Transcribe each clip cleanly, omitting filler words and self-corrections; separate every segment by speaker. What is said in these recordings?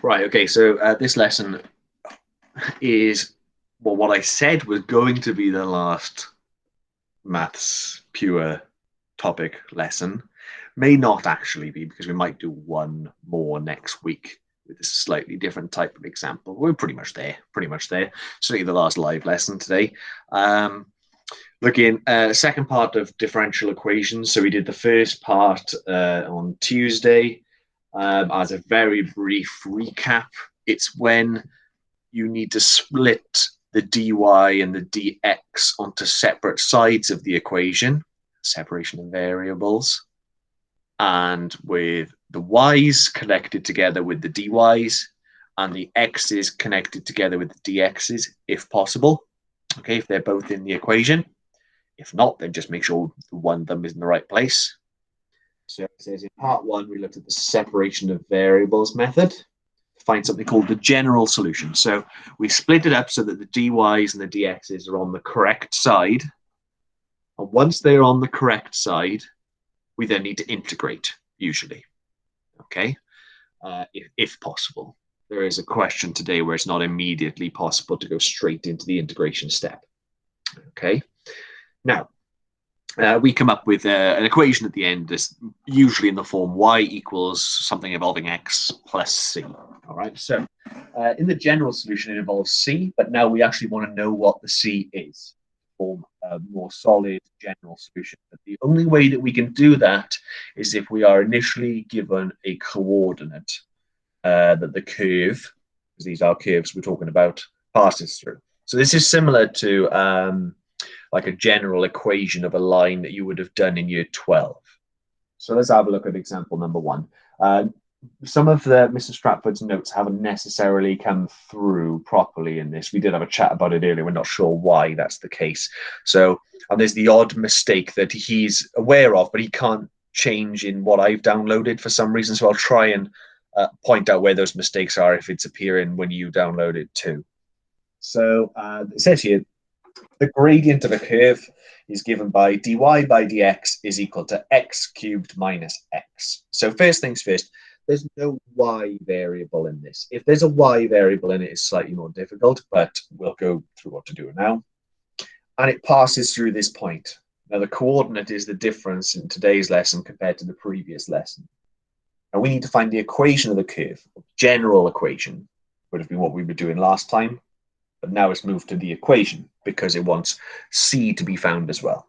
Speaker 1: Right, okay, so this lesson is, well, what I said was going to be the last maths pure topic lesson. May not actually be, because we might do one more next week with a slightly different type of example. We're pretty much there, Certainly the last live lesson today. Looking second part of differential equations. So we did the first part on Tuesday. As a very brief recap, it's when you need to split the dy and the dx onto separate sides of the equation, separation of variables, and with the y's connected together with the dy's and the x's connected together with the dx's, if possible. Okay, if they're both in the equation. If not, then just make sure one of them is in the right place. So it says in part one, we looked at the separation of variables method to find something called the general solution. So we split it up so that the dy's and the dx's are on the correct side. And once they're on the correct side, we then need to integrate, usually. Okay, if possible. There is a question today where it's not immediately possible to go straight into the integration step. Okay. Now, we come up with an equation at the end that's usually in the form y equals something involving x plus c. All right, so in the general solution, it involves c, but now we actually want to know what the c is to form a more solid general solution. But the only way that we can do that is if we are initially given a coordinate that the curve, because these are curves we're talking about, passes through. So this is similar to like a general equation of a line that you would have done in year 12. So let's have a look at example number one. Some of the Mr. Stratford's notes haven't necessarily come through properly in this. We did have a chat about it earlier. We're not sure why that's the case. So, and there's the odd mistake that he's aware of, but he can't change in what I've downloaded for some reason. So I'll try and point out where those mistakes are if it's appearing when you download it too. So it says here, the gradient of a curve is given by dy by dx is equal to x cubed minus x. So first things first, there's no y variable in this. If there's a y variable in it, it's slightly more difficult, but we'll go through what to do now. And it passes through this point. Now the coordinate is the difference in today's lesson compared to the previous lesson. And we need to find the equation of the curve. General equation would have been what we were doing last time. But now it's moved to the equation because it wants c to be found as well.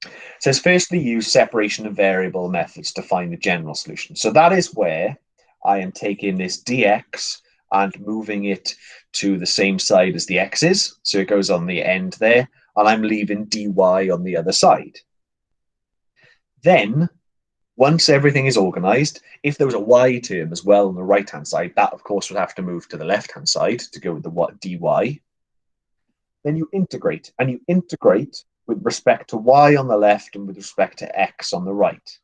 Speaker 1: It says, firstly, use separation of variable methods to find the general solution. So that is where I am taking this dx and moving it to the same side as the x's. So it goes on the end there, and I'm leaving dy on the other side. Then, once everything is organized, if there was a y term as well on the right-hand side, that, of course, would have to move to the left-hand side to go with the dy. Then you integrate, and you integrate with respect to y on the left and with respect to x on the right.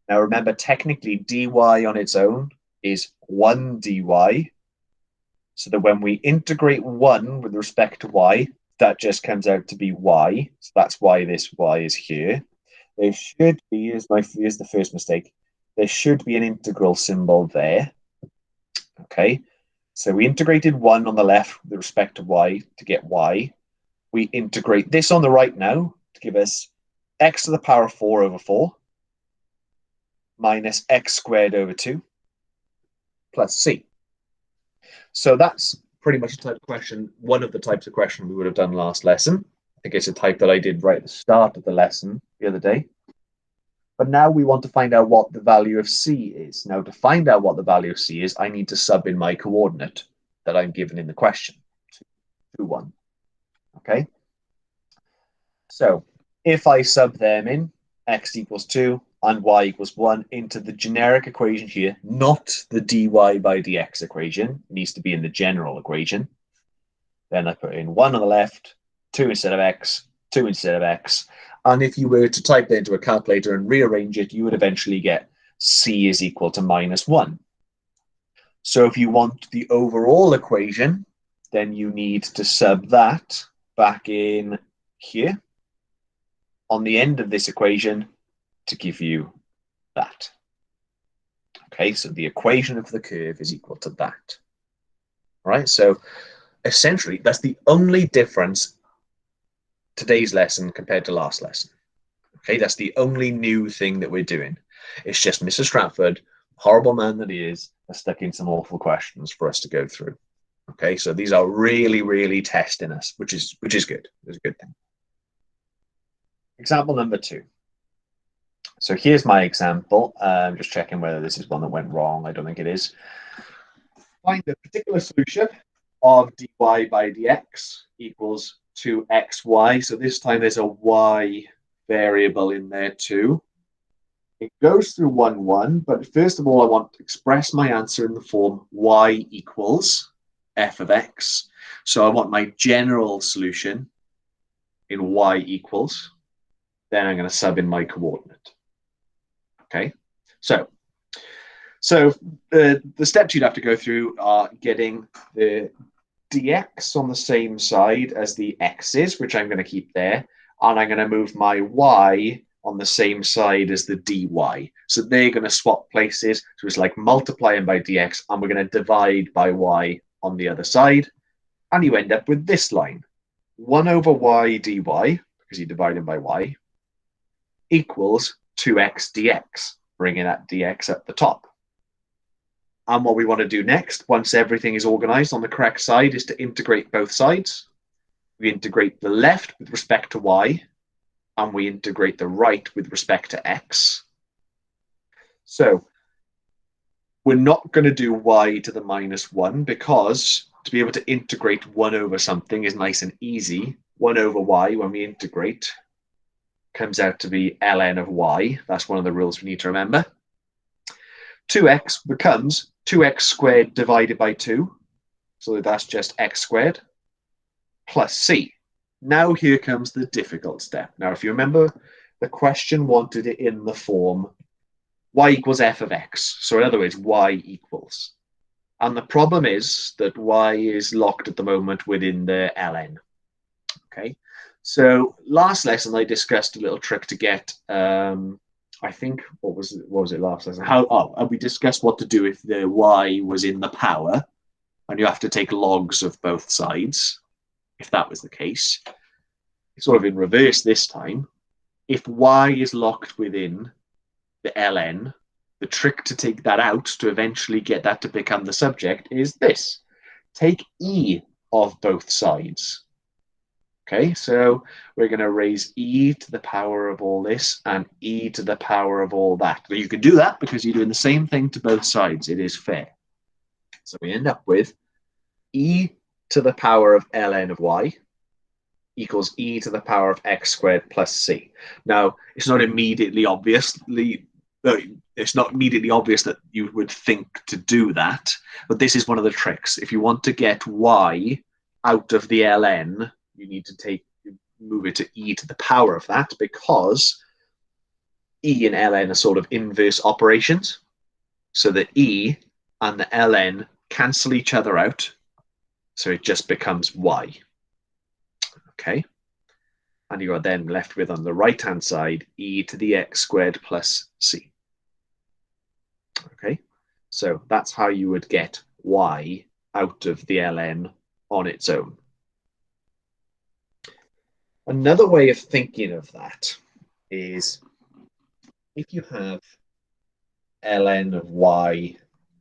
Speaker 1: Now, remember, technically, dy on its own is 1 dy. So that when we integrate 1 with respect to y, that just comes out to be y. So that's why this y is here. There should be, here's the first mistake, there should be an integral symbol there. Okay, so we integrated 1 on the left with respect to y to get y. We integrate this on the right now to give us x to the power of 4 over 4 minus x squared over 2 plus c. So that's pretty much the type of question, one of the types of question we would have done last lesson. I think it's a type that I did right at the start of the lesson the other day. But now we want to find out what the value of c is. Now, to find out what the value of c is, I need to sub in my coordinate that I'm given in the question, 2, 1. Okay? So if I sub them in, x equals 2 and y equals 1 into the generic equation here, not the dy by dx equation, it needs to be in the general equation. Then I put in 1 on the left, 2 instead of x, 2 instead of x. And if you were to type that into a calculator and rearrange it, you would eventually get c is equal to minus 1. So if you want the overall equation, then you need to sub that back in here on the end of this equation to give you that. Okay, so the equation of the curve is equal to that. All right, so essentially that's the only difference today's lesson compared to last lesson. Okay, that's the only new thing that we're doing. It's just Mr. Stratford, horrible man that he is, has stuck in some awful questions for us to go through. Okay, so these are really, really testing us, which is good. It's a good thing. Example number 2. So here's my example. I'm just checking whether this is one that went wrong. I don't think it is. Find the particular solution of dy by dx equals 2xy. So this time there's a y variable in there too. It goes through 1, 1, but first of all, I want to express my answer in the form y equals f of x. So I want my general solution in y equals. Then I'm going to sub in my coordinate. Okay, so the steps you'd have to go through are getting the dx on the same side as the x's, which I'm going to keep there, and I'm going to move my y on the same side as the dy. So they're going to swap places. So it's like multiplying by dx, and we're going to divide by y on the other side. And you end up with this line. 1 over y dy, because you're dividing by y, equals 2x dx, bringing that dx at the top. And what we want to do next, once everything is organized on the correct side, is to integrate both sides. We integrate the left with respect to y, and we integrate the right with respect to x. So we're not going to do y to the minus 1, because to be able to integrate 1 over something is nice and easy. 1 over y, when we integrate, comes out to be ln of y. That's one of the rules we need to remember. 2x becomes 2x squared divided by 2. So that's just x squared plus c. Now here comes the difficult step. Now, if you remember, the question wanted it in the form y equals f of x. So in other words, y equals. And the problem is that y is locked at the moment within the ln. Okay. So last lesson I discussed a little trick to get, I think, what was it last lesson? We discussed what to do if the y was in the power, and you have to take logs of both sides. If that was the case, it's sort of in reverse this time. If y is locked within the ln, the trick to take that out to eventually get that to become the subject is this. Take e of both sides. Okay, so we're going to raise e to the power of all this and e to the power of all that. But you can do that because you're doing the same thing to both sides. It is fair. So we end up with e to the power of ln of y equals e to the power of x squared plus c. Now, it's not immediately obvious that you would think to do that, but this is one of the tricks. If you want to get y out of the ln, you need to move it to e to the power of that, because e and ln are sort of inverse operations. So the e and the ln cancel each other out. So it just becomes y. Okay. And you are then left with, on the right-hand side, e to the x squared plus c. Okay. So that's how you would get y out of the ln on its own. Another way of thinking of that is if you have ln of y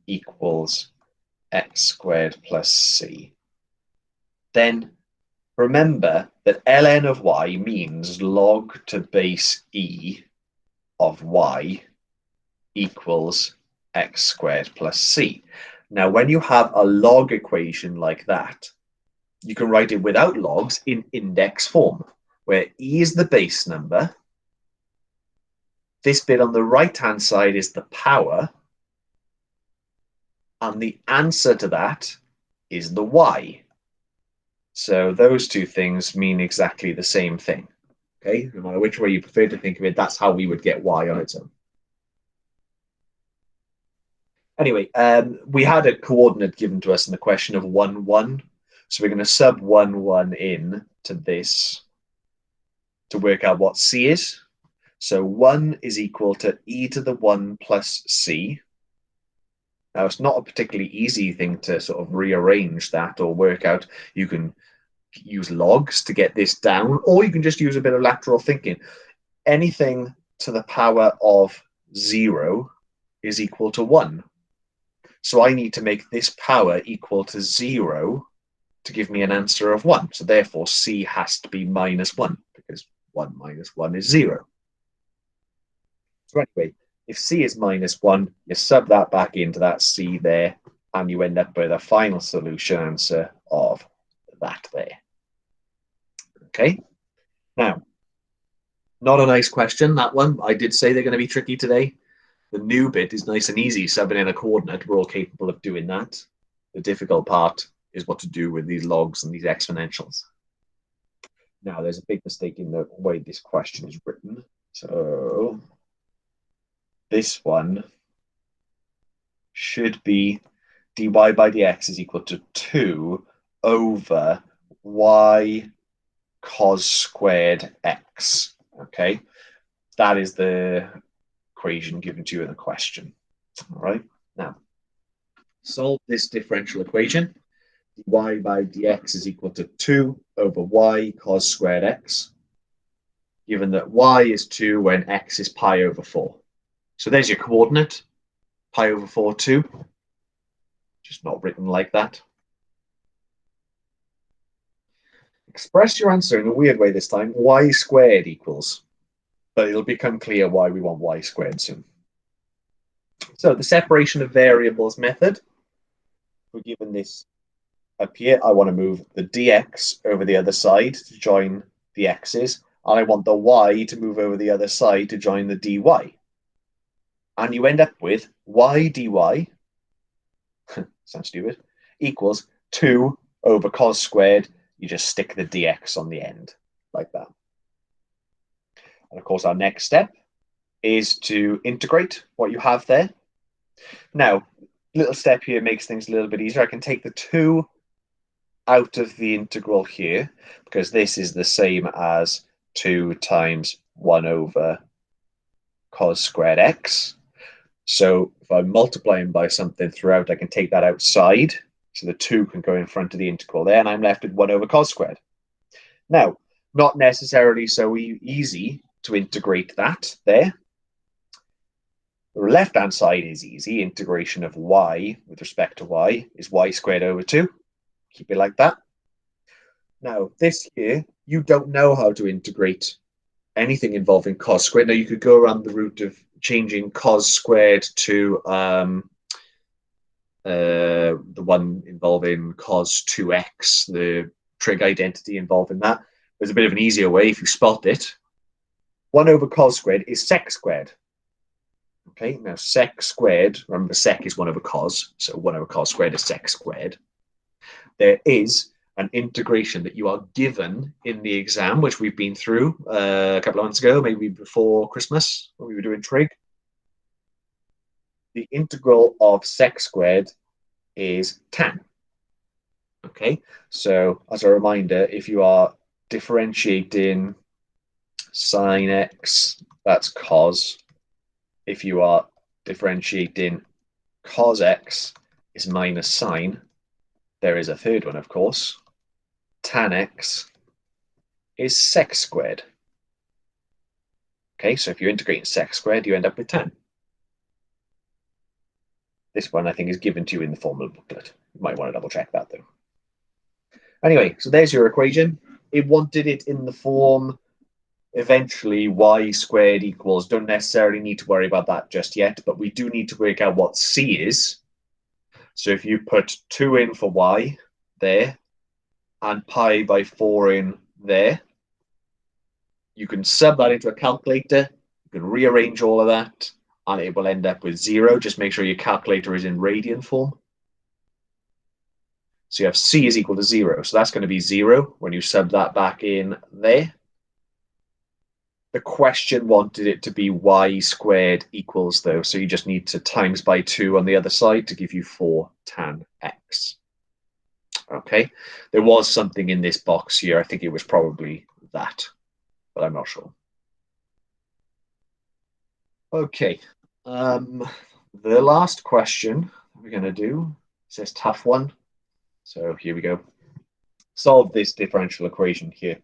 Speaker 1: equals x squared plus c, then remember that ln of y means log to base e of y equals x squared plus c. Now, when you have a log equation like that, you can write it without logs in index form, where e is the base number. This bit on the right-hand side is the power, and the answer to that is the y. So those two things mean exactly the same thing. Okay, no matter which way you prefer to think of it, that's how we would get y on its own. Anyway, we had a coordinate given to us in the question of 1, 1. So we're going to sub 1, 1 in to this to work out what c is. So 1 is equal to e to the 1 plus c. Now, it's not a particularly easy thing to sort of rearrange that or work out. You can use logs to get this down, or you can just use a bit of lateral thinking. Anything to the power of 0 is equal to 1. So I need to make this power equal to 0 to give me an answer of 1. So therefore, C has to be minus 1, because 1 minus 1 is 0. So anyway, if C is minus 1, you sub that back into that C there, and you end up with a final solution answer of that there. Okay, now, not a nice question, that one. I did say they're going to be tricky today. The new bit is nice and easy, subbing in a coordinate. We're all capable of doing that. The difficult part is what to do with these logs and these exponentials. Now, there's a big mistake in the way this question is written. So this one should be dy by dx is equal to 2 over y cos squared x. Okay, that is the equation given to you in the question. All right, now solve this differential equation. Dy by dx is equal to 2 over y cos squared x, given that y is 2 when x is pi over 4. So there's your coordinate, pi over 4, 2. Just not written like that. Express your answer in a weird way this time. Y squared equals, but it'll become clear why we want y squared soon. So the separation of variables method, we're given this up here. I want to move the dx over the other side to join the x's, and I want the y to move over the other side to join the dy. And you end up with y dy, sounds stupid, equals 2 over cos squared. You just stick the dx on the end, like that. And of course, our next step is to integrate what you have there. Now, little step here makes things a little bit easier. I can take the 2 out of the integral here, because this is the same as 2 times 1 over cos squared x. So if I'm multiplying by something throughout, I can take that outside. So the 2 can go in front of the integral there, and I'm left with 1 over cos squared. Now, not necessarily so easy to integrate that there. The left-hand side is easy. Integration of y with respect to y is y squared over 2. Keep it like that. Now, this here, you don't know how to integrate anything involving cos squared. Now, you could go around the route of changing cos squared to the one involving cos 2x, the trig identity involved in that. There's a bit of an easier way if you spot it. 1 over cos squared is sec squared. Okay, now sec squared, remember sec is 1 over cos, so 1 over cos squared is sec squared. There is an integration that you are given in the exam, which we've been through a couple of months ago, maybe before Christmas, when we were doing trig. The integral of sec squared is tan. Okay, so as a reminder, if you are differentiating sine x, that's cos. If you are differentiating cos x is minus sine, there is a third one, of course. Tan x is sec squared. Okay, so if you're integrating sec squared, you end up with tan. This one, I think, is given to you in the formula booklet. You might want to double check that, though. Anyway, so there's your equation. It wanted it in the form, eventually, y squared equals. Don't necessarily need to worry about that just yet, but we do need to work out what c is. So if you put 2 in for y there, and pi by 4 in there, you can sub that into a calculator. You can rearrange all of that, and it will end up with 0. Just make sure your calculator is in radian form. So you have c is equal to 0. So that's going to be 0 when you sub that back in there. The question wanted it to be y squared equals, though. So you just need to times by 2 on the other side to give you 4 tan x. Okay. There was something in this box here. I think it was probably that, but I'm not sure. Okay. The last question we're we're going to do. It says tough one. So here we go. Solve this differential equation here.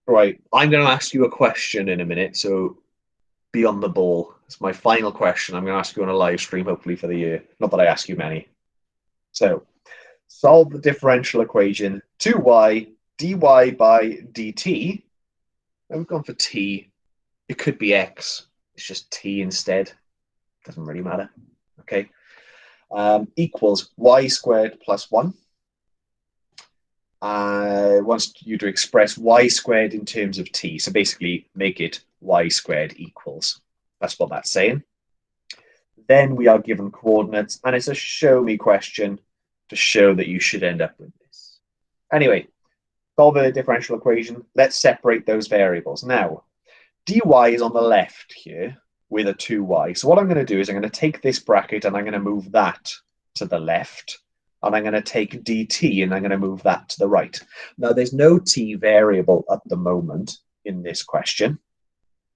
Speaker 1: Right, I'm going to ask you a question in a minute, so be on the ball. It's my final question. I'm going to ask you on a live stream, hopefully for the year. Not that I ask you many. So, solve the differential equation 2y dy by dt. Now we've gone for t. It could be x. It's just t instead. Doesn't really matter. Okay. Equals y squared plus 1. Wants you to express y squared in terms of t. So basically make it y squared equals. That's what that's saying. Then we are given coordinates, and it's a show me question to show that you should end up with this. Anyway, solve a differential equation. Let's separate those variables. Now, dy is on the left here with a 2y. So what I'm going to do is I'm going to take this bracket and I'm going to move that to the left. And I'm going to take dt and I'm going to move that to the right. Now, there's no t variable at the moment in this question.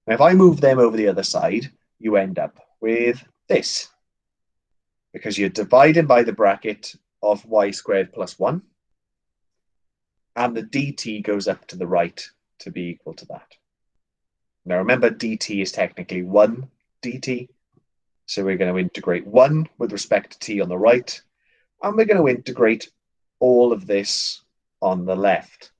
Speaker 1: And if I move them over the other side, you end up with this. Because you're dividing by the bracket of y squared plus 1. And the dt goes up to the right to be equal to that. Now, remember, dt is technically 1 dt. So we're going to integrate 1 with respect to t on the right. And we're going to integrate all of this on the left.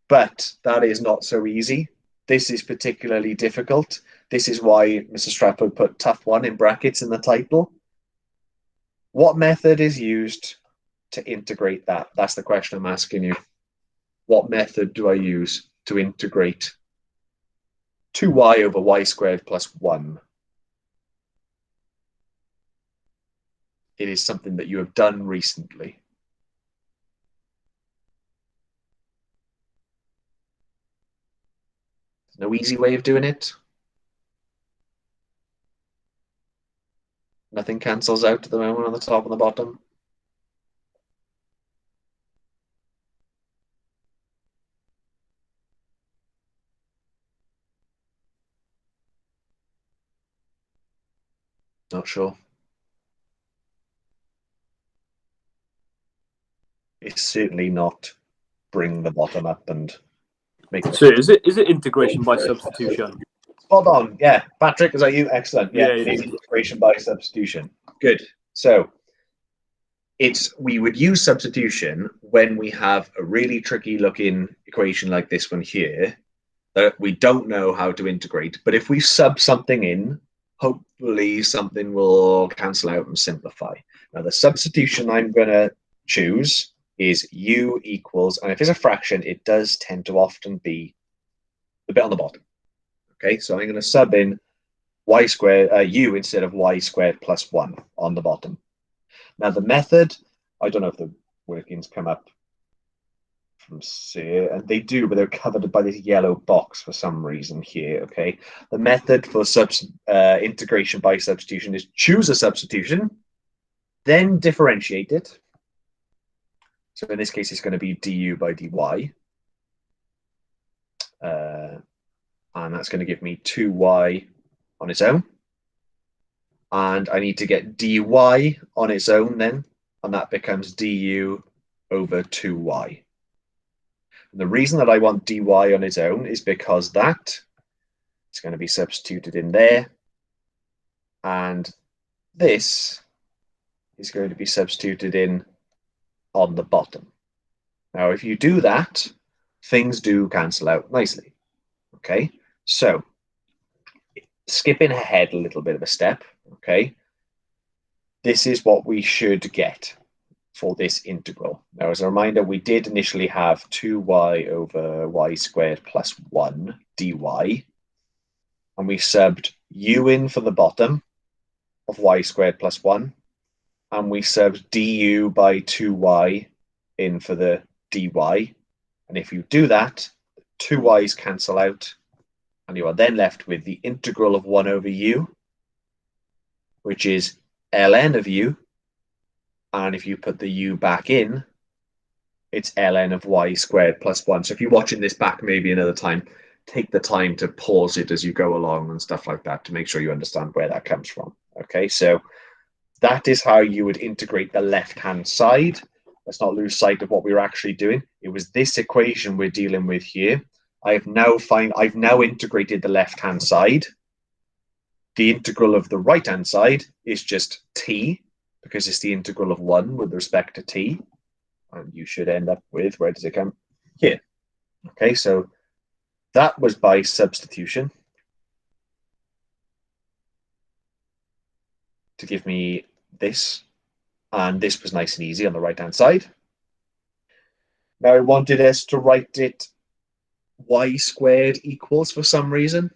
Speaker 1: But that is not so easy. This is particularly difficult. This is why Mr. Stratford put tough one in brackets in the title. What method is used to integrate that? That's the question I'm asking you. What method do I use to integrate 2y over y squared plus 1? It is something that you have done recently. There's no easy way of doing it. Nothing cancels out at the moment on the top and the bottom. Not sure. It's certainly not bring the bottom up and make it.
Speaker 2: So is it integration by substitution?
Speaker 1: Spot on. Yeah. Patrick, is that you? Excellent. Yeah, it is integration by substitution. Good. So we would use substitution when we have a really tricky looking equation like this one here that we don't know how to integrate. But if we sub something in, hopefully something will cancel out and simplify. Now the substitution I'm going to choose is u equals, and if it's a fraction, it does tend to often be the bit on the bottom. Okay, so I'm going to sub in y squared, u instead of y squared plus 1 on the bottom. Now the method, I don't know if the workings come up from here, and they do, but they're covered by this yellow box for some reason here, okay? The method for integration by substitution is choose a substitution, then differentiate it. So in this case, it's going to be du by dy. And that's going to give me 2y on its own. And I need to get dy on its own then, and that becomes du over 2y. And the reason that I want dy on its own is because that is going to be substituted in there, and this is going to be substituted in on the bottom. Now, if you do that, things do cancel out nicely. Okay, so skipping ahead a little bit of a step, okay, this is what we should get for this integral. Now, as a reminder, we did initially have 2y over y squared plus 1 dy, and we subbed u in for the bottom of y squared plus 1, and we subbed du by 2y in for the dy. And if you do that, 2 y's cancel out, and you are then left with the integral of 1 over u, which is ln of u. And if you put the u back in, it's ln of y squared plus 1. So if you're watching this back maybe another time, take the time to pause it as you go along and stuff like that to make sure you understand where that comes from. Okay, so that is how you would integrate the left-hand side. Let's not lose sight of what we were actually doing. It was this equation we're dealing with here. I've now integrated the left-hand side. The integral of the right-hand side is just t, because it's the integral of 1 with respect to t. And you should end up with, where does it come? Here. Okay, so that was by substitution to give me this. And this was nice and easy on the right-hand side. Now I wanted us to write it y squared equals for some reason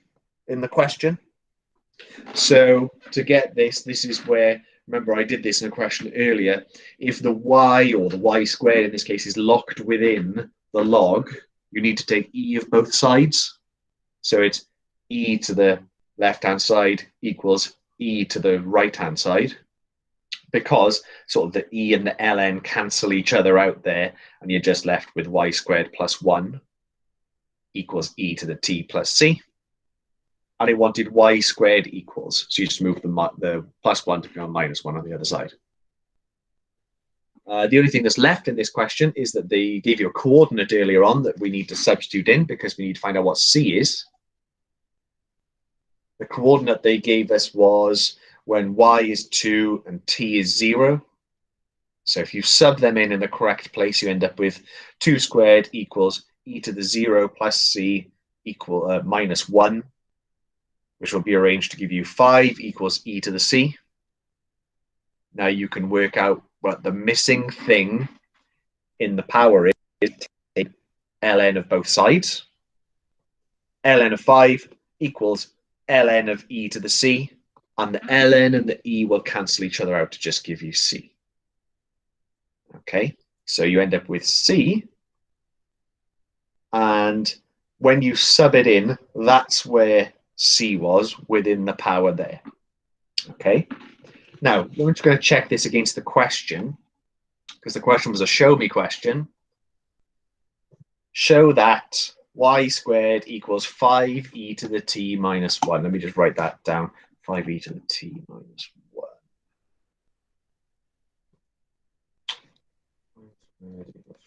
Speaker 1: in the question. So to get this, this is where, remember I did this in a question earlier, if the y, or the y squared in this case, is locked within the log, you need to take e of both sides. So it's e to the left-hand side equals e to the right-hand side, because sort of the e and the ln cancel each other out there, and you're just left with y squared plus 1 equals e to the t plus c. And it wanted y squared equals, so you just move the plus 1 to become minus 1 on the other side. The only thing that's left in this question is that they gave you a coordinate earlier on that we need to substitute in, because we need to find out what c is. The coordinate they gave us was when y is 2 and t is 0. So if you sub them in the correct place, you end up with 2 squared equals e to the 0 plus c equal minus 1, which will be arranged to give you 5 equals e to the c. Now you can work out what the missing thing in the power is. Take ln of both sides. Ln of 5 equals ln of e to the c, and the ln and the e will cancel each other out to just give you c. Okay, so you end up with c, and when you sub it in, that's where c was within the power there. Okay, now we're just going to check this against the question, because the question was a show me question. Show that y squared equals 5e to the t minus 1. Let me just write that down. 5e to the t minus 1.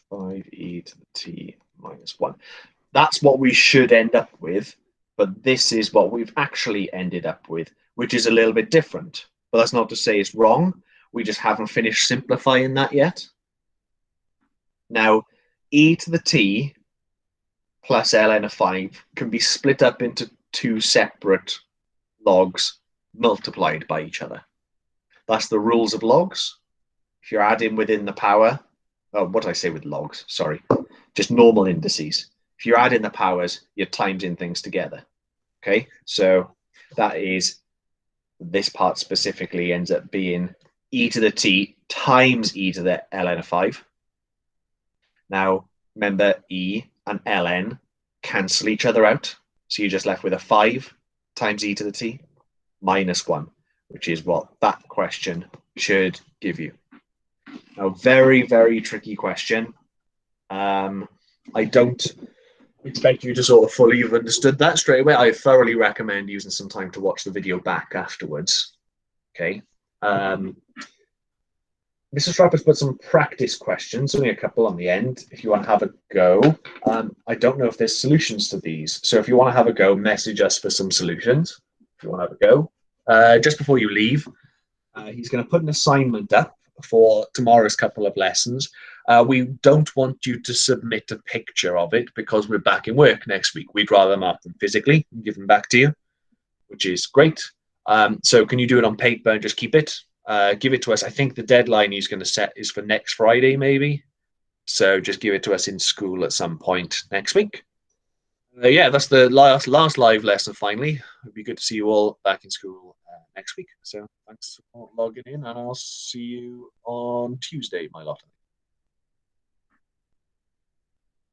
Speaker 1: 5e to the t minus 1. That's what we should end up with, but this is what we've actually ended up with, which is a little bit different. But that's not to say it's wrong. We just haven't finished simplifying that yet. Now, e to the t plus ln of 5 can be split up into two separate logs multiplied by each other. That's the rules of logs. If you're adding within the power, what did I say with logs? Sorry, just normal indices. If you're adding the powers, you're timesing things together. Okay, so that is, this part specifically ends up being e to the t times e to the ln of 5. Now, remember, e and ln cancel each other out. So you're just left with a 5 times e to the t minus 1, which is what that question should give you. Now, very, very tricky question. I don't expect you to sort of fully have understood that straight away. I thoroughly recommend using some time to watch the video back afterwards. Okay. Mr. Strapp has put some practice questions, only a couple on the end, if you want to have a go. I don't know if there's solutions to these. So if you want to have a go, message us for some solutions, if you want to have a go. Just before you leave, he's going to put an assignment up for tomorrow's couple of lessons. We don't want you to submit a picture of it because we're back in work next week. We'd rather mark them physically and give them back to you, which is great. So can you do it on paper and just keep it? Give it to us. I think the deadline he's going to set is for next Friday, maybe. So just give it to us in school at some point next week. Yeah, that's the last live lesson finally. It'd be good to see you all back in school next week. So thanks for logging in, and I'll see you on Tuesday, my lot.